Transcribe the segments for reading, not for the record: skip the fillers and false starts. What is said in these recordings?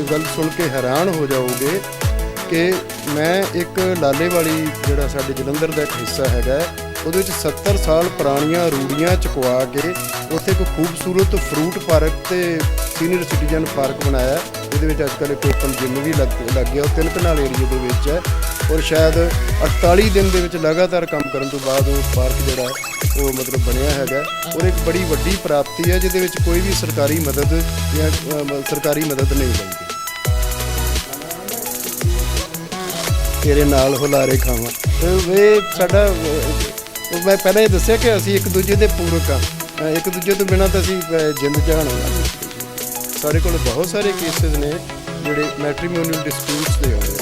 गल सुन के हैरान हो जाओगे कि मैं एक लाले वाली जिहड़ा साडे जलंधर का एक हिस्सा हैगा ਉਹਦੇ ਵਿੱਚ 70 साल पुरानियां रूड़ियां चुकवा के उत्थे एक खूबसूरत फ्रूट पार्क ते सीनियर सिटीजन पार्क बनाया। ਇਹਦੇ ਵਿੱਚ ਅੱਜਕੱਲ੍ਹ ਇੱਕ ਓਪਨ ਜਿਮ ਵੀ ਲੱਗ ਗਿਆ। ਉਹ 3 ਕਨਾਲ ਏਰੀਏ ਦੇ ਵਿੱਚ ਹੈ ਔਰ ਸ਼ਾਇਦ 48 ਦਿਨ ਦੇ ਵਿੱਚ ਲਗਾਤਾਰ ਕੰਮ ਕਰਨ ਤੋਂ ਬਾਅਦ ਉਹ ਪਾਰਕ ਜਿਹੜਾ ਉਹ ਮਤਲਬ ਬਣਿਆ ਹੈਗਾ ਔਰ ਇੱਕ ਬੜੀ ਵੱਡੀ ਪ੍ਰਾਪਤੀ ਹੈ ਜਿਹਦੇ ਵਿੱਚ ਕੋਈ ਵੀ ਸਰਕਾਰੀ ਮਦਦ ਜਾਂ ਸਰਕਾਰੀ ਮਦਦ ਨਹੀਂ ਲੈਂਦੀ। ਤੇਰੇ ਨਾਲ ਹੁਲਾਰੇ ਖਾਵਾਂ ਇਹ ਸਾਡਾ मैं पहले ही दसिया कि असी एक दूजे के पूरक हाँ, एक दूजे तो बिना तो असी जिंद जहान होना। साढ़े को बहुत सारे केसिस ने जोड़े मैट्रीमोनियल डिस्प्यूट्स के आए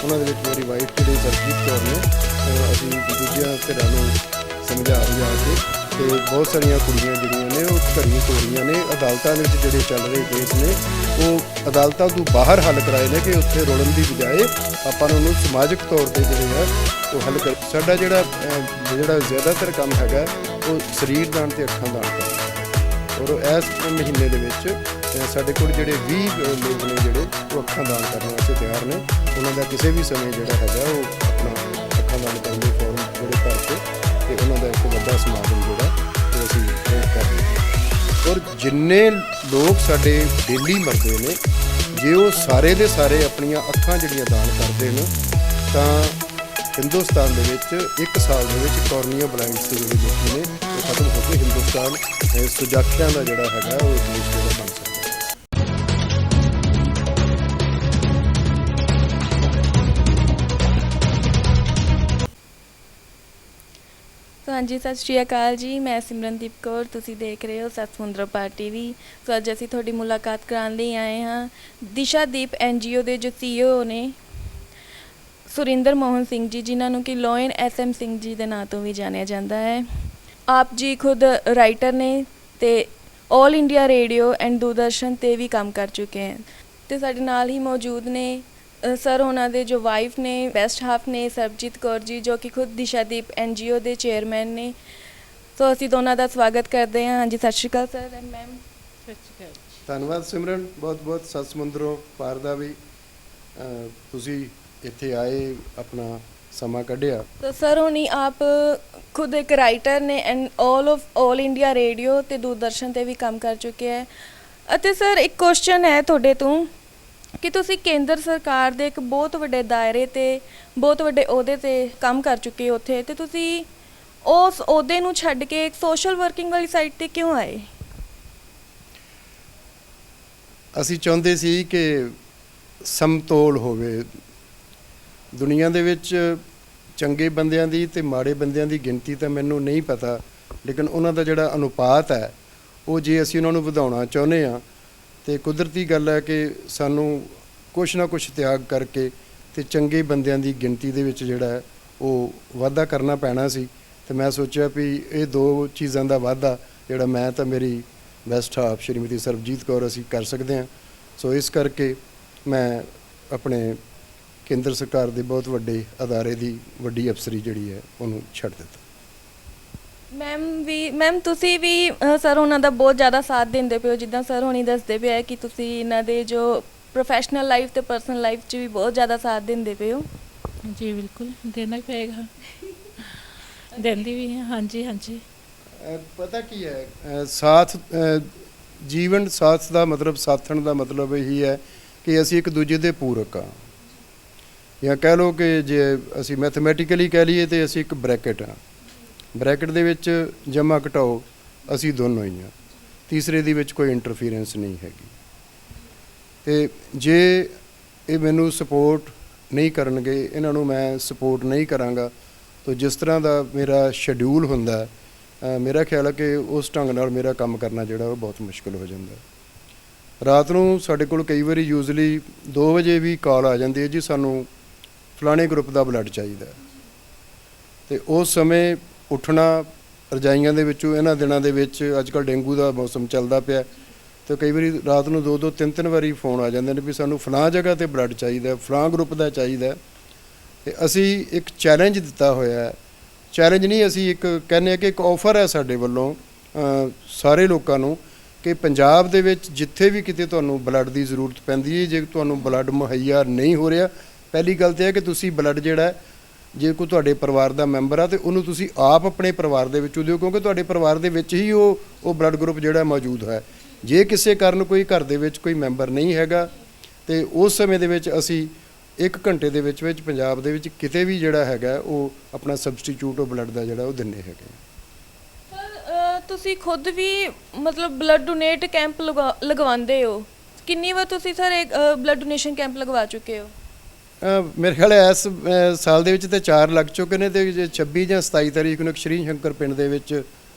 उन्होंने मेरी वाइफ जी सरजीत कौर ने अभी दूजिया धिरां नूं समझा बुझा के बहुत सारिया कुड़ियां जिहड़ियां ने वो घड़ियां तोड़ियां ने अदालतां दे विच जिहड़े चल रहे केस ने वो अदालतां तो बाहर हल कराए ने कि उत्थे रोलन की बजाए आपां नूं समाजिक तौर पर जिहड़े वो हल कर साडा जिहड़ा ज़्यादातर काम हैगा वो शरीर दान ते अखां दान करना और इस महीने दे विच साडे कोल जिहड़े 20 लोग ने जिहड़े वो अखां दान करने वास्ते तैयार ने। उन्हां दा किसी भी समय जिहड़ा हैगा वो अपना अखां दान करन दे फॉर्म जिहड़े भर के ते उन्हां दा एक वड्डा समागम जिहड़ा वो असीं कर रहे हैं। और जिन्ने लोग साडे डेली मरदे ने जे वो सारे दे सारे अपनियां अखां जिहड़ियां दान करदे ने तां हिंदुस्तान दे विच 1 साल दे विच कॉर्निया ब्लाइंड्स के जिहड़े लोग ने वो खत्म हो के हिंदुस्तान सुजाखियां दा जिहड़ा हैगा वो देश जिहड़ा बन सकदा। हाँ जी सत श्री अकाल जी, मैं सिमरनदीप कौर, तुसी देख रहे हो सतसमुंदर पार टीवी। सो अज असीं तुहाडी मुलाकात कराने लई आए हाँ दिशादीप NGO के जो CEO ने सुरिंदर मोहन सिंह जी, जिन्होंने कि लॉयन SM सिंह जी के नाम तो भी जानिया जाता है। आप जी खुद राइटर ने ते all India radio and Doordarshan ते भी काम कर चुके हैं। तो साडे नाल ही मौजूद ने सर उन्होंने जो वाइफ ने बेस्ट हाफ ने सरबजीत कौर जी, जो कि खुद दिशादीप NGO के चेयरमैन ने। तो असी दोनों का स्वागत करते हैं। हाँ जी सत श्री अकाल सर एंड मैम। सत श्री अकाल, धन्यवाद सिमरन, बहुत बहुत सतसमुंदरों पार दा भी तुसी इत्थे आए अपना समा कढ़िया। तो सर हुणी आप खुद एक राइटर ने एंड ऑल इंडिया रेडियो ते दूरदर्शन ते भी काम कर चुके हैं। अते सर एक क्वेश्चन है तुहाडे तो कि तुसी केंद्र सरकार दे एक बहुत वड्डे दायरे ते बहुत वड्डे अहुदे ते काम कर चुके हो उत्थे, ते तुसी उस अहुदे नूं छड्ड के एक सोशल वर्किंग वाली साइड ते क्यों आए? असी चाहुंदे सी कि समतोल होवे दुनिया दे विच। चंगे बंदियां दी ते माड़े बंदियां दी गिनती तां मैनूं नहीं पता, लेकिन उन्हां दा जिहड़ा अनुपात है वो जे असी उन्हां नूं वधाउणा चाहुंदे आ तो कुदरती गल है कि सानू कुछ ना कुछ त्याग करके तो चंगे बंदियां दी गिनती दे विच जिहड़ा है वो वाधा करना पैना सी। तो मैं सोचा भी ये 2 चीज़ों का वाधा जिहड़ा मैं तो मेरी बेस्ट हाफ श्रीमती सरबजीत कौर असी कर सकते हैं। सो इस करके मैं अपने केंद्र सरकार के बहुत वड्डे अदारे की वड्डी अफसरी जिहड़ी है उन्होंने छड्ड दित्ता। मैम तुसी भी सर उन्हों का बहुत ज़्यादा साथ देंदे पे हो, जिद्दां सर होनी दसदे पे है कि तुसी इन्हां दे जो प्रोफैशनल लाइफ ते पर्सनल लाइफ च भी बहुत ज़्यादा साथ देंदे पे हो। जी बिल्कुल देना ही पड़ेगा, देंदी भी है। हाँ जी हाँ जी। पता की है साथ जीवन साथ का मतलब साथन का मतलब यही है कि असी एक दूजे के पूरक हाँ, या कह लो कि जे असी मैथमैटिकली कह लीए तो असी एक ब्रैकेट हाँ। ब्रैकेट दे विच जमा घटाओ असी दोनों ही हाँ, तीसरे दी विच कोई इंटरफीरेंस नहीं हैगी। तो जे ये मैनू सपोर्ट नहीं करनगे, इन्हां नूं मैं सपोर्ट नहीं करांगा, तो जिस तरह का मेरा शेड्यूल हुंदा है मेरा ख्याल है कि उस ढंग नाल मेरा काम करना जिहड़ा वो बहुत मुश्किल हो जाता है। रात नूं साडे कोल कई वारी यूजली 2 वजे भी कॉल आ जाती है जी सानू फलाने ग्रुप का ब्लड चाहिए, तो उस समय उठना रजाइयां दे विचों इन्हां दिनां दे विच अजकल डेंगू का मौसम चलदा पिया, तो कई बारी रात नूं 2-2 3-3 वारी फोन आ जाते हैं भी सानू फलां जगह ते ब्लड चाहिए, फलां ग्रुप का चाहिए। तो असी एक चैलेंज दिता होया है, चैलेंज नहीं असी एक कहने कि एक ऑफर है साडे वल्लों सारे लोगों नूं ਕਿ ਪੰਜਾਬ ਦੇ ਵਿੱਚ ਜਿੱਥੇ ਵੀ ਕਿਤੇ ਤੁਹਾਨੂੰ ਬਲੱਡ ਦੀ ਜ਼ਰੂਰਤ ਪੈਂਦੀ ਹੈ, ਜੇ ਤੁਹਾਨੂੰ ਬਲੱਡ ਮੁਹੱਈਆ ਨਹੀਂ ਹੋ ਰਿਹਾ, ਪਹਿਲੀ ਗੱਲ ਤਾਂ ਇਹ ਹੈ ਕਿ ਤੁਸੀਂ ਬਲੱਡ ਜਿਹੜਾ ਹੈ, ਜੇ ਕੋਈ ਤੁਹਾਡੇ ਪਰਿਵਾਰ ਦਾ ਮੈਂਬਰ ਆ ਤੇ ਉਹਨੂੰ ਤੁਸੀਂ ਆਪ ਆਪਣੇ ਪਰਿਵਾਰ ਦੇ ਵਿੱਚੋਂ ਦਿਓ, ਕਿਉਂਕਿ ਤੁਹਾਡੇ ਪਰਿਵਾਰ ਦੇ ਵਿੱਚ ਹੀ ਉਹ ਬਲੱਡ ਗਰੁੱਪ ਜਿਹੜਾ ਮੌਜੂਦ ਹੈ। ਜੇ ਕਿਸੇ ਕਾਰਨ ਕੋਈ ਘਰ ਦੇ ਵਿੱਚ ਕੋਈ ਮੈਂਬਰ ਨਹੀਂ ਹੈਗਾ ਤੇ ਉਸ ਸਮੇਂ ਦੇ ਵਿੱਚ ਅਸੀਂ 1 ਘੰਟੇ ਦੇ ਵਿੱਚ ਪੰਜਾਬ ਦੇ ਵਿੱਚ ਕਿਤੇ ਵੀ ਜਿਹੜਾ ਹੈਗਾ ਉਹ ਆਪਣਾ ਸਬਸਟੀਚਿਊਟ ਉਹ ਬਲੱਡ ਦਾ ਜਿਹੜਾ ਉਹ ਦਿੰਦੇ ਹੈਗੇ। ਸਰ ਤੁਸੀਂ ਖੁਦ ਵੀ ਮਤਲਬ ਬਲੱਡ ਡੋਨੇਟ ਕੈਂਪ ਲਗਵਾਉਂਦੇ ਹੋ, ਕਿੰਨੀ ਵਾਰ ਤੁਸੀਂ ਸਰ ਬਲੱਡ ਡੋਨੇਸ਼ਨ ਕੈਂਪ ਲਗਵਾ ਚੁੱਕੇ ਹੋ? ਮੇਰੇ ਖਿਆਲ ਹੈ ਇਸ ਸਾਲ ਦੇ ਵਿੱਚ ਤੇ 4 ਲੱਗ ਚੁੱਕੇ ਨੇ ਤੇ 26 ਜਾਂ 27 ਤਾਰੀਖ ਨੂੰ ਸ਼੍ਰੀ ਸ਼ੰਕਰ ਪਿੰਡ ਦੇ ਵਿੱਚ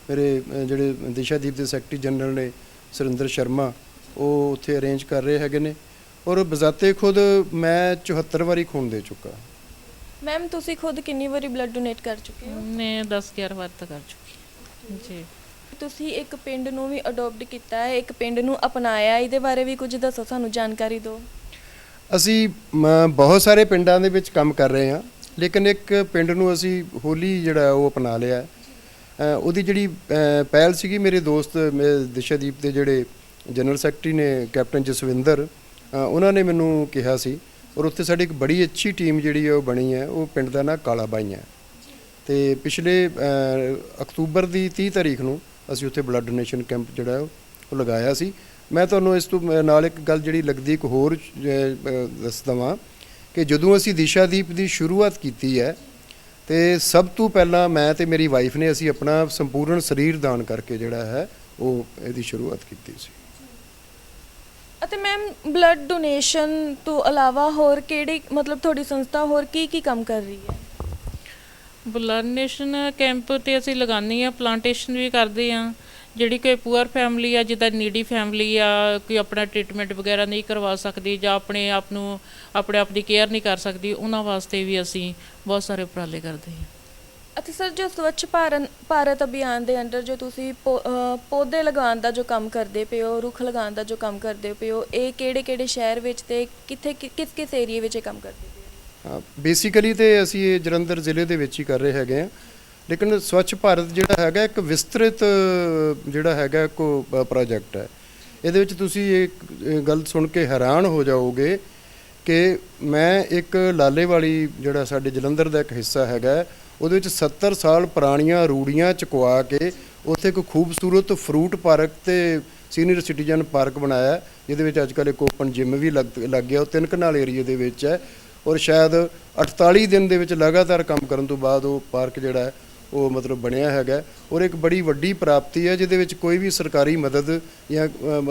ਮੇਰੇ ਜਿਹੜੇ ਦਿਸ਼ਾਦੀਪ ਦੇ ਸੈਕਟਰੀ ਜਨਰਲ ਨੇ ਸੁਰਿੰਦਰ ਸ਼ਰਮਾ, ਉਹ ਉੱਥੇ ਅਰੇਂਜ ਕਰ ਰਹੇ ਹੈਗੇ ਨੇ। ਔਰ ਬਜ਼ਾਤੇ ਖੁਦ ਮੈਂ 74 ਵਾਰੀ ਖੂਨ ਦੇ ਚੁੱਕਾ। ਮੈਮ ਤੁਸੀਂ ਖੁਦ ਕਿੰਨੀ ਵਾਰੀ ਬਲੱਡ ਡੋਨੇਟ ਕਰ ਚੁੱਕੇ ਹੋ? ਮੈਂ 10-11 ਵਾਰ ਤਾਂ ਕਰ ਚੁੱਕੀ ਜੀ। ਤੁਸੀਂ ਇੱਕ ਪਿੰਡ ਨੂੰ ਵੀ ਅਡਾਪਟ ਕੀਤਾ ਹੈ, ਇੱਕ ਪਿੰਡ ਨੂੰ ਅਪਣਾਇਆ, ਇਹਦੇ ਬਾਰੇ ਵੀ ਕੁਝ ਦੱਸੋ, ਸਾਨੂੰ ਜਾਣਕਾਰੀ ਦਿਓ। ਅਸੀਂ ਬਹੁਤ ਸਾਰੇ ਪਿੰਡਾਂ ਦੇ ਵਿੱਚ ਕੰਮ ਕਰ ਰਹੇ ਹਾਂ, ਲੇਕਿਨ ਇੱਕ ਪਿੰਡ ਨੂੰ ਅਸੀਂ ਹੋਲੀ ਜਿਹੜਾ ਉਹ ਅਪਣਾ ਲਿਆ ਹੈ। ਉਹਦੀ ਜਿਹੜੀ ਪਹਿਲ ਸੀਗੀ, ਮੇਰੇ ਦੋਸਤ ਦਿਸ਼ਾਦੀਪ ਦੇ ਜਿਹੜੇ ਜਨਰਲ ਸੈਕਟਰੀ ਨੇ ਕੈਪਟਨ ਜਸਵਿੰਦਰ, ਉਹਨਾਂ ਨੇ ਮੈਨੂੰ ਕਿਹਾ ਸੀ। ਔਰ ਉੱਥੇ ਸਾਡੀ ਇੱਕ ਬੜੀ ਅੱਛੀ ਟੀਮ ਜਿਹੜੀ ਹੈ ਉਹ ਬਣੀ ਹੈ। ਉਹ ਪਿੰਡ ਦਾ ਨਾਂ ਕਾਲਾ ਬਾਈ ਹੈ ਤੇ ਪਿਛਲੇ ਅਕਤੂਬਰ ਦੀ 30 ਤਾਰੀਖ ਨੂੰ ਅਸੀਂ ਉੱਥੇ ਬਲੱਡ ਡੋਨੇਸ਼ਨ ਕੈਂਪ ਜਿਹੜਾ ਉਹ ਲਗਾਇਆ ਸੀ। ਮੈਂ ਤੁਹਾਨੂੰ ਇਸ ਤੋਂ ਨਾਲ ਇੱਕ ਗੱਲ ਜਿਹੜੀ ਲੱਗਦੀ ਇੱਕ ਹੋਰ ਦੱਸ ਦੇਵਾਂ ਕਿ ਜਦੋਂ ਅਸੀਂ ਦਿਸ਼ਾਦੀਪ ਦੀ ਸ਼ੁਰੂਆਤ ਕੀਤੀ ਹੈ ਤੇ ਸਭ ਤੋਂ ਪਹਿਲਾਂ ਮੈਂ ਤੇ ਮੇਰੀ ਵਾਈਫ ਨੇ ਅਸੀਂ ਆਪਣਾ ਸੰਪੂਰਨ ਸਰੀਰ ਦਾਨ ਕਰਕੇ ਜਿਹੜਾ ਹੈ ਉਹ ਇਹਦੀ ਸ਼ੁਰੂਆਤ ਕੀਤੀ ਸੀ। ਅਤੇ ਮੈਮ ਬਲੱਡ ਡੋਨੇਸ਼ਨ ਤੋਂ ਇਲਾਵਾ ਹੋਰ ਕਿਹੜੀ ਮਤਲਬ ਤੁਹਾਡੀ ਸੰਸਥਾ ਹੋਰ ਕੀ ਕੰਮ ਕਰ ਰਹੀ ਹੈ? ਬਲੱਡ ਡੋਨੇਸ਼ਨ ਕੈਂਪ ਤੇ ਅਸੀਂ ਲਗਾਉਂਦੇ ਹਾਂ, ਪਲਾਂਟੇਸ਼ਨ ਵੀ ਕਰਦੇ ਹਾਂ। ਜਿਹੜੀ ਕੋਈ ਪੂਅਰ ਫੈਮਿਲੀ ਆ, ਜਿੱਦਾਂ ਨੀਡੀ ਫੈਮਿਲੀ ਆ, ਕੋਈ ਆਪਣਾ ਟ੍ਰੀਟਮੈਂਟ ਵਗੈਰਾ ਨਹੀਂ ਕਰਵਾ ਸਕਦੀ ਜਾਂ ਆਪਣੇ ਆਪ ਦੀ ਕੇਅਰ ਨਹੀਂ ਕਰ ਸਕਦੀ, ਉਹਨਾਂ ਵਾਸਤੇ ਵੀ ਅਸੀਂ ਬਹੁਤ ਸਾਰੇ ਉਪਰਾਲੇ ਕਰਦੇ ਹਾਂ। ਅਤੇ ਸਰ ਜੋ ਸਵੱਛ ਭਾਰਤ ਅਭਿਆਨ ਦੇ ਅੰਡਰ ਜੋ ਤੁਸੀਂ ਪੌਦੇ ਲਗਾਉਣ ਦਾ ਜੋ ਕੰਮ ਕਰਦੇ ਪਏ ਹੋ, ਰੁੱਖ ਲਗਾਉਣ ਦਾ ਜੋ ਕੰਮ ਕਰਦੇ ਪਏ ਹੋ, ਇਹ ਕਿਹੜੇ ਸ਼ਹਿਰ ਵਿੱਚ ਤੇ ਕਿੱਥੇ ਕਿਸ ਏਰੀਏ ਵਿੱਚ ਇਹ ਕੰਮ ਕਰਦੇ ਪਏ ਹੋ? ਬੇਸਿਕਲੀ ਤੇ ਅਸੀਂ ਇਹ ਜਲੰਧਰ ਜ਼ਿਲ੍ਹੇ ਦੇ ਵਿੱਚ ਹੀ ਕਰ ਰਹੇ ਹੈਗੇ ਹਾਂ, ਲੇਕਿਨ ਸਵੱਛ ਭਾਰਤ ਜਿਹੜਾ ਹੈਗਾ ਇੱਕ ਵਿਸਤ੍ਰਿਤ ਜਿਹੜਾ ਹੈਗਾ ਕੋ ਪ੍ਰੋਜੈਕਟ ਹੈ। ਇਹਦੇ ਵਿੱਚ ਤੁਸੀਂ ਇੱਕ ਗੱਲ ਸੁਣ ਕੇ ਹੈਰਾਨ ਹੋ ਜਾਓਗੇ ਕਿ ਮੈਂ ਇੱਕ ਲਾਲੇਵਾਲੀ ਜਿਹੜਾ ਸਾਡੇ ਜਲੰਧਰ ਦਾ ਇੱਕ ਹਿੱਸਾ ਹੈਗਾ, ਉਹਦੇ ਵਿੱਚ 70 ਸਾਲ ਪੁਰਾਣੀਆਂ ਰੂੜੀਆਂ ਚੁਕਵਾ ਕੇ ਉੱਥੇ ਇੱਕ ਖੂਬਸੂਰਤ ਫਰੂਟ ਪਾਰਕ ਤੇ ਸੀਨੀਅਰ ਸਿਟੀਜ਼ਨ ਪਾਰਕ ਬਣਾਇਆ, ਜਿਹਦੇ ਵਿੱਚ ਅੱਜ ਕੱਲ੍ਹ ਇੱਕ ਓਪਨ ਜਿਮ ਵੀ ਲੱਗ ਗਿਆ। ਉਹ 3 ਕਨਾਲ ਏਰੀਏ ਦੇ ਵਿੱਚ ਹੈ ਔਰ ਸ਼ਾਇਦ 48 ਦਿਨ ਦੇ ਵਿੱਚ ਲਗਾਤਾਰ ਕੰਮ ਕਰਨ ਤੋਂ ਬਾਅਦ ਉਹ ਪਾਰਕ ਜਿਹੜਾ ਹੈ ਉਹ ਮਤਲਬ ਬਣਿਆ ਹੈਗਾ। ਔਰ ਇੱਕ ਬੜੀ ਵੱਡੀ ਪ੍ਰਾਪਤੀ ਹੈ ਜਿਹਦੇ ਵਿੱਚ ਕੋਈ ਵੀ ਸਰਕਾਰੀ ਮਦਦ ਜਾਂ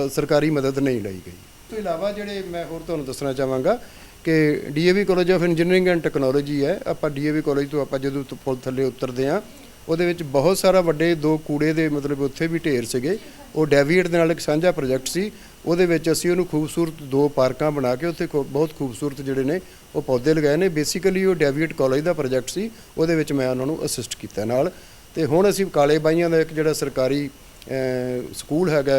ਸਰਕਾਰੀ ਮਦਦ ਨਹੀਂ ਲਈ ਗਈ। ਇਸ ਤੋਂ ਇਲਾਵਾ ਜਿਹੜੇ ਮੈਂ ਹੋਰ ਤੁਹਾਨੂੰ ਦੱਸਣਾ ਚਾਹਾਂਗਾ ਕਿ DAV college of engineering and technology ਹੈ। ਆਪਾਂ DAV ਕਾਲਜ ਤੋਂ ਆਪਾਂ ਜਦੋਂ ਪੁਲ ਥੱਲੇ ਉਤਰਦੇ ਹਾਂ, ਉਹਦੇ ਵਿੱਚ ਬਹੁਤ ਸਾਰਾ ਵੱਡੇ 2 ਕੂੜੇ ਦੇ ਮਤਲਬ ਉੱਥੇ ਵੀ ਢੇਰ ਸੀਗੇ। ਉਹ ਡੈਵੀਏਟ ਦੇ ਨਾਲ ਇੱਕ ਸਾਂਝਾ ਪ੍ਰੋਜੈਕਟ ਸੀ। ਉਹਦੇ ਵਿੱਚ ਅਸੀਂ ਉਹਨੂੰ ਖੂਬਸੂਰਤ 2 ਪਾਰਕਾਂ ਬਣਾ ਕੇ ਉੱਥੇ ਬਹੁਤ ਖੂਬਸੂਰਤ ਜਿਹੜੇ ਨੇ ਉਹ ਪੌਦੇ ਲਗਾਏ ਨੇ। ਬੇਸਿਕਲੀ ਉਹ ਡੈਵੀਏਟ ਕਾਲਜ ਦਾ ਪ੍ਰੋਜੈਕਟ ਸੀ, ਉਹਦੇ ਵਿੱਚ ਮੈਂ ਉਹਨਾਂ ਨੂੰ ਅਸਿਸਟ ਕੀਤਾ ਨਾਲ। ਤੇ ਹੁਣ ਅਸੀਂ ਕਾਲੇ ਬਾਈਆਂ ਦਾ ਇੱਕ ਜਿਹੜਾ ਸਰਕਾਰੀ ਸਕੂਲ ਹੈਗਾ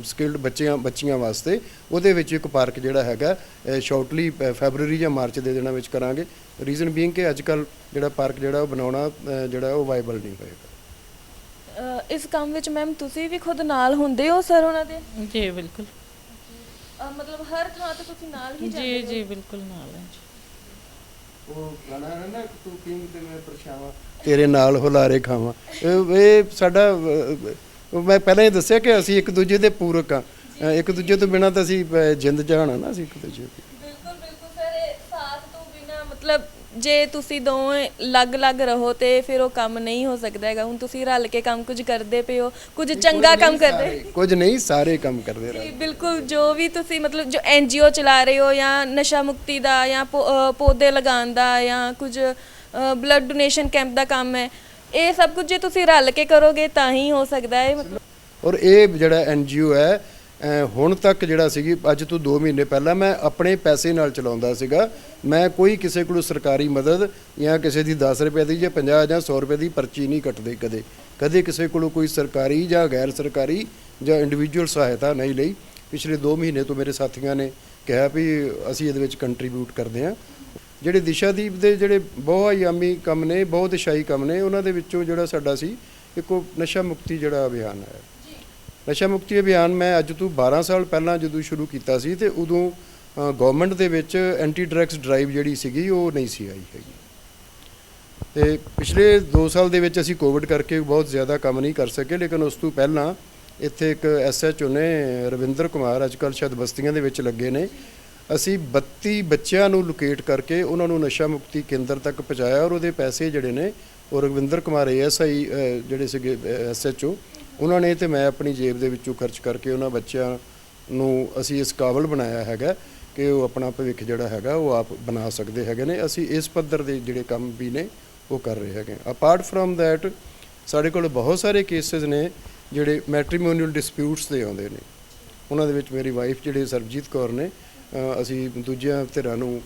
ਸਕਿਲਡ ਬੱਚੀਆਂ ਵਾਸਤੇ, ਉਹਦੇ ਵਿੱਚ ਇੱਕ ਪਾਰਕ ਜਿਹੜਾ ਹੈਗਾ ਸ਼ਾਰਟਲੀ ਫੈਬਰਰੀ ਜਾਂ ਮਾਰਚ ਦੇ ਦਿਨਾਂ ਵਿੱਚ ਕਰਾਂਗੇ। ਰੀਜ਼ਨ ਬੀਇੰਗ ਕਿ ਅੱਜ ਕੱਲ੍ਹ ਜਿਹੜਾ ਪਾਰਕ ਜਿਹੜਾ ਉਹ ਬਣਾਉਣਾ ਜਿਹੜਾ ਉਹ ਵਾਈਬਲ ਨਹੀਂ ਹੋਏਗਾ। ਇਸ ਕੰਮ ਵਿੱਚ ਮੈਮ ਤੁਸੀਂ ਵੀ ਖੁਦ ਨਾਲ ਹੁੰਦੇ ਹੋ ਸਰ ਉਹਨਾਂ ਦੇ? ਜੀ ਬਿਲਕੁਲ। ਮਤਲਬ ਹਰ ਥਾਂ ਤੇ ਤੁਸੀਂ ਨਾਲ ਹੀ ਜਾਂਦੇ ਹੋ? ਜੀ ਬਿਲਕੁਲ ਨਾਲ ਹੈ ਜੀ। ਉਹ ਗਾਣਾ ਹੈ ਨਾ, ਤੂੰ ਕਿੰਗ ਤੇ ਮੈਂ ਪਰਛਾਵਾਂ ਤੇਰੇ ਨਾਲ ਹੁਲਾਰੇ ਖਾਵਾਂ, ਇਹ ਸਾਡਾ ਮੈਂ ਪਹਿਲਾਂ ਹੀ ਦੱਸਿਆ ਕਿ ਅਸੀਂ ਇੱਕ ਦੂਜੇ ਦੇ ਪੂਰਕ ਹਾਂ। ਇੱਕ ਦੂਜੇ ਤੋਂ ਬਿਨਾਂ ਤਾਂ ਅਸੀਂ ਜਿੰਦ ਜਹਾਨ ਆ ਨਾ ਅਸੀਂ ਇੱਕ ਦੂਜੇ ਦੀ। ਬਿਲਕੁਲ ਸਰ, ਇਹ ਸਾਥ ਤੋਂ ਬਿਨਾਂ ਮਤਲਬ ਜੇ ਤੁਸੀਂ ਦੋਵੇਂ ਅਲੱਗ ਰਹੋ ਤੇ ਫਿਰ ਉਹ ਕੰਮ ਨਹੀਂ ਹੋ ਸਕਦਾ ਹੈਗਾ। ਹੁਣ ਤੁਸੀਂ ਰਲ ਕੇ ਕੰਮ ਕੁਝ ਕਰਦੇ ਪਏ ਹੋ, ਕੁਝ ਚੰਗਾ ਕੰਮ ਕਰਦੇ, ਕੁਝ ਨਹੀਂ ਸਾਰੇ ਕੰਮ ਕਰਦੇ ਰਹੇ। ਬਿਲਕੁਲ ਜੋ ਵੀ ਤੁਸੀਂ ਮਤਲਬ ਜੋ NGO ਚਲਾ ਰਹੇ ਹੋ ਜਾਂ ਨਸ਼ਾ ਮੁਕਤੀ ਦਾ ਜਾਂ ਪੌਦੇ ਲਗਾਉਣ ਦਾ ਜਾਂ ਕੁਝ ਬਲੱਡ ਡੋਨੇਸ਼ਨ ਕੈਂਪ ਦਾ ਕੰਮ ਹੈ, ਇਹ ਸਭ ਕੁਝ ਜੇ ਤੁਸੀਂ ਰਲ ਕੇ ਕਰੋਗੇ ਤਾਂ ਹੀ ਹੋ ਸਕਦਾ ਹੈ। ਔਰ ਇਹ ਜਿਹੜਾ NGO ਹੈ ਹੁਣ ਤੱਕ ਜਿਹੜਾ ਸੀਗੀ ਅੱਜ ਤੋਂ 2 ਮਹੀਨੇ ਪਹਿਲਾਂ ਮੈਂ ਆਪਣੇ ਪੈਸੇ ਨਾਲ ਚਲਾਉਂਦਾ ਸੀਗਾ। ਮੈਂ ਕੋਈ ਕਿਸੇ ਕੋਲੋਂ ਸਰਕਾਰੀ ਮਦਦ ਜਾਂ ਕਿਸੇ ਦੀ 10 ਰੁਪਏ ਦੀ ਜਾਂ 50 ਜਾਂ 100 ਰੁਪਏ ਦੀ ਪਰਚੀ ਨਹੀਂ ਕੱਟਦੇ ਕਦੇ ਕਿਸੇ ਕੋਲੋਂ ਕੋਈ ਸਰਕਾਰੀ ਜਾਂ ਗੈਰ ਸਰਕਾਰੀ ਜਾਂ ਇੰਡੀਵਿਜੂਅਲ ਸਹਾਇਤਾ ਨਹੀਂ ਲਈ। ਪਿਛਲੇ 2 ਮਹੀਨੇ ਤੋਂ ਮੇਰੇ ਸਾਥੀਆਂ ਨੇ ਕਿਹਾ ਵੀ ਅਸੀਂ ਇਹਦੇ ਵਿੱਚ ਕੰਟਰੀਬਿਊਟ ਕਰਦੇ ਹਾਂ। ਜਿਹੜੇ ਦਿਸ਼ਾਦੀਪ ਦੇ ਜਿਹੜੇ ਬਹੁਆਯਾਮੀ ਕੰਮ ਨੇ, ਬਹੁਤ ਇਸ਼ਾਈ ਕੰਮ ਨੇ, ਉਹਨਾਂ ਦੇ ਵਿੱਚੋਂ ਜਿਹੜਾ ਸਾਡਾ ਸੀ ਇੱਕੋ ਨਸ਼ਾ ਮੁਕਤੀ ਜਿਹੜਾ ਅਭਿਆਨ ਹੈ। ਨਸ਼ਾ ਮੁਕਤੀ ਅਭਿਆਨ ਮੈਂ ਅੱਜ ਤੋਂ 12 ਸਾਲ ਪਹਿਲਾਂ ਜਦੋਂ ਸ਼ੁਰੂ ਕੀਤਾ ਸੀ ਤੇ ਉਦੋਂ ਗਵਰਨਮੈਂਟ ਦੇ ਵਿੱਚ ਐਂਟੀ ਡਰੱਗਸ ਡਰਾਈਵ ਜਿਹੜੀ ਸੀਗੀ ਉਹ ਨਹੀਂ ਸੀ ਆਈ ਹੈਗੀ। ਤੇ ਪਿਛਲੇ 2 ਸਾਲ ਦੇ ਵਿੱਚ ਅਸੀਂ ਕੋਵਿਡ ਕਰਕੇ ਬਹੁਤ ਜ਼ਿਆਦਾ ਕੰਮ ਨਹੀਂ ਕਰ ਸਕੇ, ਲੇਕਿਨ ਉਸ ਤੋਂ ਪਹਿਲਾਂ ਇੱਥੇ ਇੱਕ SHO ਨੇ ਰਵਿੰਦਰ ਕੁਮਾਰ, ਅੱਜ ਕੱਲ੍ਹ ਸ਼ਾਇਦ ਬਸਤੀਆਂ ਦੇ ਵਿੱਚ ਲੱਗੇ ਨੇ, ਅਸੀਂ 32 ਬੱਚਿਆਂ ਨੂੰ ਲੋਕੇਟ ਕਰਕੇ ਉਹਨਾਂ ਨੂੰ ਨਸ਼ਾ ਮੁਕਤੀ ਕੇਂਦਰ ਤੱਕ ਪਹੁੰਚਾਇਆ ਔਰ ਉਹਦੇ ਪੈਸੇ ਜਿਹੜੇ ਨੇ ਉਹ ਰਵਿੰਦਰ ਕੁਮਾਰ ASI ਜਿਹੜੇ ਸੀਗੇ SHO ਉਹਨਾਂ ਨੇ ਤੇ ਮੈਂ ਆਪਣੀ ਜੇਬ ਦੇ ਵਿੱਚੋਂ ਖਰਚ ਕਰਕੇ ਉਹਨਾਂ ਬੱਚਿਆਂ ਨੂੰ ਅਸੀਂ ਇਸ ਕਾਬਲ ਬਣਾਇਆ ਹੈਗਾ ਕਿ ਉਹ ਆਪਣਾ ਭਵਿੱਖ ਜਿਹੜਾ ਹੈਗਾ ਉਹ ਆਪ ਬਣਾ ਸਕਦੇ ਹੈਗੇ ਨੇ। ਅਸੀਂ ਇਸ ਪੱਧਰ ਦੇ ਜਿਹੜੇ ਕੰਮ ਵੀ ਨੇ ਉਹ ਕਰ ਰਹੇ ਹੈਗੇ। ਅਪਾਰਟ ਫਰੋਮ ਦੈਟ ਸਾਡੇ ਕੋਲ ਬਹੁਤ ਸਾਰੇ ਕੇਸਿਸ ਨੇ ਜਿਹੜੇ ਮੈਟਰੀਮੋਨੀਅਲ ਡਿਸਪਿਊਟਸ ਦੇ ਆਉਂਦੇ ਨੇ। ਉਹਨਾਂ ਦੇ ਵਿੱਚ ਮੇਰੀ ਵਾਈਫ ਜਿਹੜੇ ਸਰਬਜੀਤ ਕੌਰ ਨੇ, ਅਸੀਂ ਦੂਜਿਆਂ ਧਿਰਾਂ ਨੂੰ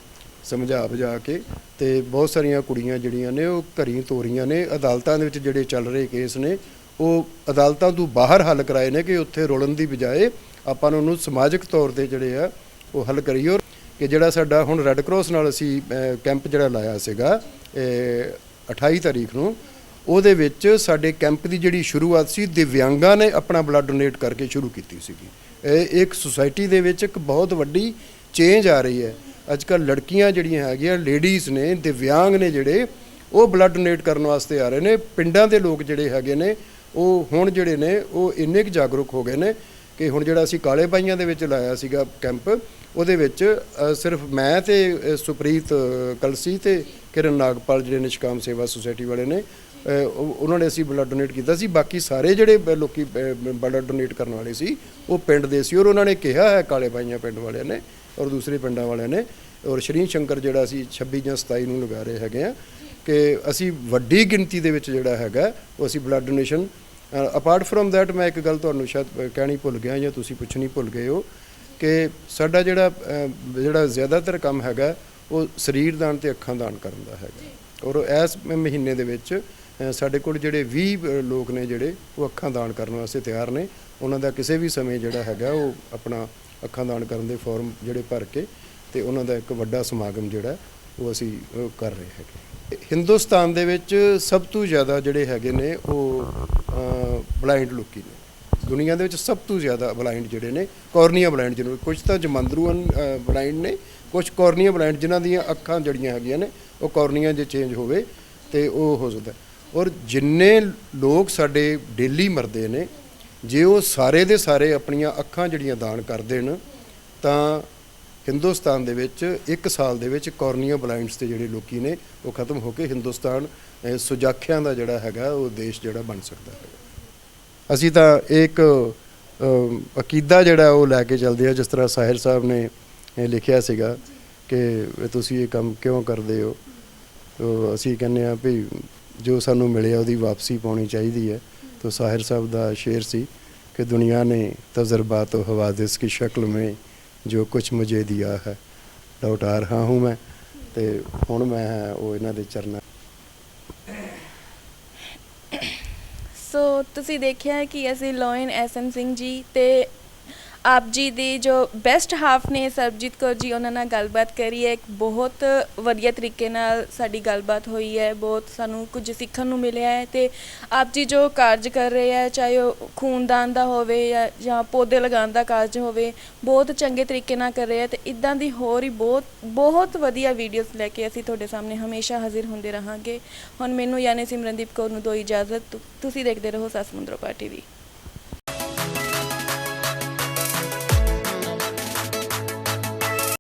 ਸਮਝਾ ਬੁਝਾ ਕੇ ਤੇ ਬਹੁਤ ਸਾਰੀਆਂ ਕੁੜੀਆਂ ਜਿਹੜੀਆਂ ਨੇ ਉਹ ਘਰੀਂ ਤੋਰੀਆਂ ਨੇ। ਅਦਾਲਤਾਂ ਦੇ ਵਿੱਚ ਜਿਹੜੇ ਚੱਲ ਰਹੇ ਕੇਸ ਨੇ ਉਹ ਅਦਾਲਤਾਂ ਤੋਂ ਬਾਹਰ ਹੱਲ ਕਰਾਏ ਨੇ ਕਿ ਉੱਥੇ ਰੋਲਣ ਦੀ ਬਜਾਏ ਆਪਾਂ ਨੂੰ ਉਹਨੂੰ ਸਮਾਜਿਕ ਤੌਰ ਤੇ ਜਿਹੜੇ ਆ ਉਹ ਹੱਲ ਕਰੀਏ। ਔਰ ਕਿ ਜਿਹੜਾ ਸਾਡਾ ਹੁਣ ਰੈੱਡ ਕਰਾਸ ਨਾਲ ਅਸੀਂ ਕੈਂਪ ਜਿਹੜਾ ਲਾਇਆ ਸੀਗਾ 28 ਤਾਰੀਖ ਨੂੰ, ਉਹਦੇ ਵਿੱਚ ਸਾਡੇ ਕੈਂਪ ਦੀ ਜਿਹੜੀ ਸ਼ੁਰੂਆਤ ਸੀ ਦਿਵਿਆਂਗਾਂ ਨੇ ਆਪਣਾ ਬਲੱਡ ਡੋਨੇਟ ਕਰਕੇ ਸ਼ੁਰੂ ਕੀਤੀ ਸੀਗੀ। ਇਹ ਇੱਕ ਸੁਸਾਇਟੀ ਦੇ ਵਿੱਚ ਇੱਕ ਬਹੁਤ ਵੱਡੀ ਚੇਂਜ ਆ ਰਹੀ ਹੈ। ਅੱਜ ਕੱਲ੍ਹ ਲੜਕੀਆਂ ਜਿਹੜੀਆਂ ਹੈਗੀਆਂ, ਲੇਡੀਜ਼ ਨੇ, ਦਿਵਿਆਂਗ ਨੇ ਜਿਹੜੇ, ਉਹ ਬਲੱਡ ਡੋਨੇਟ ਕਰਨ ਵਾਸਤੇ ਆ ਰਹੇ ਨੇ। ਪਿੰਡਾਂ ਦੇ ਲੋਕ ਜਿਹੜੇ ਹੈਗੇ ਨੇ ਉਹ ਹੁਣ ਜਿਹੜੇ ਨੇ ਉਹ ਇੰਨੇ ਕੁ ਜਾਗਰੂਕ ਹੋ ਗਏ ਨੇ ਕਿ ਹੁਣ ਜਿਹੜਾ ਅਸੀਂ ਕਾਲੇ ਬਾਈਆਂ ਦੇ ਵਿੱਚ ਲਾਇਆ ਸੀਗਾ ਕੈਂਪ, ਉਹਦੇ ਵਿੱਚ ਸਿਰਫ ਮੈਂ ਤੇ ਸੁਪ੍ਰੀਤ ਕਲਸੀ ਤੇ ਕਿਰਨ ਨਾਗਪਾਲ ਜਿਹੜੇ ਨਿਸ਼ਕਾਮ ਸੇਵਾ ਸੁਸਾਇਟੀ ਵਾਲੇ ਨੇ, ਉਹਨਾਂ ਨੇ ਅਸੀਂ ਬਲੱਡ ਡੋਨੇਟ ਕੀਤਾ ਸੀ। ਬਾਕੀ ਸਾਰੇ ਜਿਹੜੇ ਲੋਕੀ ਬਲੱਡ ਡੋਨੇਟ ਕਰਨ ਵਾਲੇ ਸੀ ਉਹ ਪਿੰਡ ਦੇ ਸੀ। ਔਰ ਉਹਨਾਂ ਨੇ ਕਿਹਾ ਹੈ ਕਾਲੇ ਬਾਈਆਂ ਪਿੰਡ ਵਾਲਿਆਂ ਨੇ ਔਰ ਦੂਸਰੇ ਪਿੰਡਾਂ ਵਾਲਿਆਂ ਨੇ, ਔਰ ਸ਼੍ਰੀ ਸ਼ੰਕਰ ਜਿਹੜਾ ਅਸੀਂ 26 ਜਾਂ 27 ਨੂੰ ਲਗਾ ਰਹੇ ਹੈਗੇ ਆ ਕਿ ਅਸੀਂ ਵੱਡੀ ਗਿਣਤੀ ਦੇ ਵਿੱਚ ਜਿਹੜਾ ਹੈਗਾ ਉਹ ਅਸੀਂ blood donation. Apart from that ਮੈਂ ਇੱਕ ਗੱਲ ਤੁਹਾਨੂੰ ਸ਼ਾਇਦ ਕਹਿਣੀ ਭੁੱਲ ਗਿਆ ਜਾਂ ਤੁਸੀਂ ਪੁੱਛਣੀ ਭੁੱਲ ਗਏ ਹੋ ਕਿ ਸਾਡਾ ਜਿਹੜਾ ਜ਼ਿਆਦਾਤਰ ਕੰਮ ਹੈਗਾ ਉਹ ਸਰੀਰ ਦਾਨ ਤੇ ਅੱਖਾਂ ਦਾਨ ਕਰਨ ਦਾ ਹੈਗਾ। ਔਰ ਇਸ ਮਹੀਨੇ ਦੇ ਵਿੱਚ ਸਾਡੇ ਕੋਲ ਜਿਹੜੇ 20 ਲੋਕ ਨੇ ਜਿਹੜੇ ਉਹ ਅੱਖਾਂ ਦਾਨ ਕਰਨ ਵਾਸਤੇ ਤਿਆਰ ਨੇ। ਉਹਨਾਂ ਦਾ ਕਿਸੇ ਵੀ ਸਮੇਂ ਜਿਹੜਾ ਹੈਗਾ ਉਹ ਆਪਣਾ ਅੱਖਾਂ ਦਾਨ ਕਰਨ ਦੇ ਫਾਰਮ ਜਿਹੜੇ ਭਰ ਕੇ ਤੇ ਉਹਨਾਂ ਦਾ ਇੱਕ ਵੱਡਾ ਸਮਾਗਮ ਜਿਹੜਾ ਉਹ ਅਸੀਂ ਕਰ ਰਹੇ ਹੈਗੇ। ਹਿੰਦੁਸਤਾਨ ਦੇ ਵਿੱਚ ਸਭ ਤੋਂ ਜ਼ਿਆਦਾ ਜਿਹੜੇ ਹੈਗੇ ਨੇ ਉਹ ਬਲਾਈਂਡ ਲੋਕੀ ਨੇ। ਦੁਨੀਆ ਦੇ ਵਿੱਚ ਸਭ ਤੋਂ ਜ਼ਿਆਦਾ ਬਲਾਈਂਡ ਜਿਹੜੇ ਨੇ ਕੋਰਨੀਆ ਬਲਾਈਂਡ, ਜਿਹਨੂੰ ਕੁਝ ਤਾਂ ਜਮਾਂਦਰੂਅਨ ਬਲਾਈਂਡ ਨੇ, ਕੁਝ ਕੋਰਨੀਆ ਬਲਾਈਂਡ ਜਿਨ੍ਹਾਂ ਦੀਆਂ ਅੱਖਾਂ ਜਿਹੜੀਆਂ ਹੈਗੀਆਂ ਨੇ ਉਹ ਕੋਰਨੀਆ ਜੇ ਚੇਂਜ ਹੋਵੇ ਤੇ ਉਹ ਹੋ ਸਕਦਾ। ਔਰ ਜਿੰਨੇ ਲੋਕ ਸਾਡੇ ਡੇਲੀ ਮਰਦੇ ਨੇ, ਜੇ ਉਹ ਸਾਰੇ ਦੇ ਸਾਰੇ ਆਪਣੀਆਂ ਅੱਖਾਂ ਜਿਹੜੀਆਂ ਦਾਨ ਕਰ ਦੇਣ ਤਾਂ ਹਿੰਦੁਸਤਾਨ ਦੇ ਵਿੱਚ 1 ਸਾਲ ਦੇ ਵਿੱਚ ਕੋਰਨੀਆ ਬਲਾਈਂਡਸ ਦੇ ਜਿਹੜੇ ਲੋਕੀ ਨੇ ਉਹ ਖਤਮ ਹੋ ਕੇ ਹਿੰਦੁਸਤਾਨ ਸੁਜਾਖਿਆਂ ਦਾ ਜਿਹੜਾ ਹੈਗਾ ਉਹ ਦੇਸ਼ ਜਿਹੜਾ ਬਣ ਸਕਦਾ ਹੈ। ਅਸੀਂ ਤਾਂ ਇੱਕ ਅਕੀਦਾ ਜਿਹੜਾ ਉਹ ਲੈ ਕੇ ਚੱਲਦੇ ਆ, ਜਿਸ ਤਰ੍ਹਾਂ ਸਾਹਿਰ ਸਾਹਿਬ ਨੇ ਲਿਖਿਆ ਸੀਗਾ ਕਿ ਤੁਸੀਂ ਇਹ ਕੰਮ ਕਿਉਂ ਕਰਦੇ ਹੋ। ਤੋ ਅਸੀਂ ਕਹਿੰਦੇ ਆ ਵੀ ਜੋ ਸਾਨੂੰ ਮਿਲਿਆ ਉਹਦੀ ਵਾਪਸੀ ਪਾਉਣੀ ਚਾਹੀਦੀ ਹੈ। तो साहिर साहब का शेर सी कि दुनिया ने तजर्बात व हवादिस की शक्ल में जो कुछ मुझे दिया है लौटा रहा हूँ मैं। तो हुण मैं वो इन्हां दे चरनां। सो तुसी देखिया है कि ਅਸੀਂ ਲੋਇਨ SM ਸਿੰਘ ਜੀ ਤੇ ਆਪ ਜੀ ਦੀ ਜੋ ਬੈਸਟ ਹਾਫ ਨੇ ਸਰਬਜੀਤ ਕੌਰ ਜੀ, ਉਹਨਾਂ ਨਾਲ ਗੱਲਬਾਤ ਕਰੀ ਹੈ। ਇੱਕ ਬਹੁਤ ਵਧੀਆ ਤਰੀਕੇ ਨਾਲ ਸਾਡੀ ਗੱਲਬਾਤ ਹੋਈ ਹੈ, ਬਹੁਤ ਸਾਨੂੰ ਕੁਝ ਸਿੱਖਣ ਨੂੰ ਮਿਲਿਆ ਹੈ। ਤੇ ਆਪ ਜੀ ਜੋ ਕਾਰਜ ਕਰ ਰਹੇ ਹੈ, ਚਾਹੇ ਉਹ ਖੂਨਦਾਨ ਦਾ ਹੋਵੇ ਜਾਂ ਪੌਦੇ ਲਗਾਉਣ ਦਾ ਕਾਰਜ ਹੋਵੇ, ਬਹੁਤ ਚੰਗੇ ਤਰੀਕੇ ਨਾਲ ਕਰ ਰਹੇ ਹੈ। ਤੇ ਇੱਦਾਂ ਦੀ ਹੋਰ ਹੀ ਬਹੁਤ ਵਧੀਆ ਵੀਡੀਓਜ਼ ਲੈ ਕੇ ਅਸੀਂ ਤੁਹਾਡੇ ਸਾਹਮਣੇ ਹਮੇਸ਼ਾ ਹਾਜ਼ਰ ਹੁੰਦੇ ਰਹਾਂਗੇ। ਹੁਣ ਮੈਨੂੰ ਯਾਨੀ ਸਿਮਰਨਦੀਪ ਕੌਰ ਨੂੰ ਦਿਓ ਇਜਾਜ਼ਤ। ਤੁਸੀਂ ਦੇਖਦੇ ਰਹੋ ਸੱਸ ਮੁੰਦਰੋਂ ਪਾਰਟੀ ਵੀ।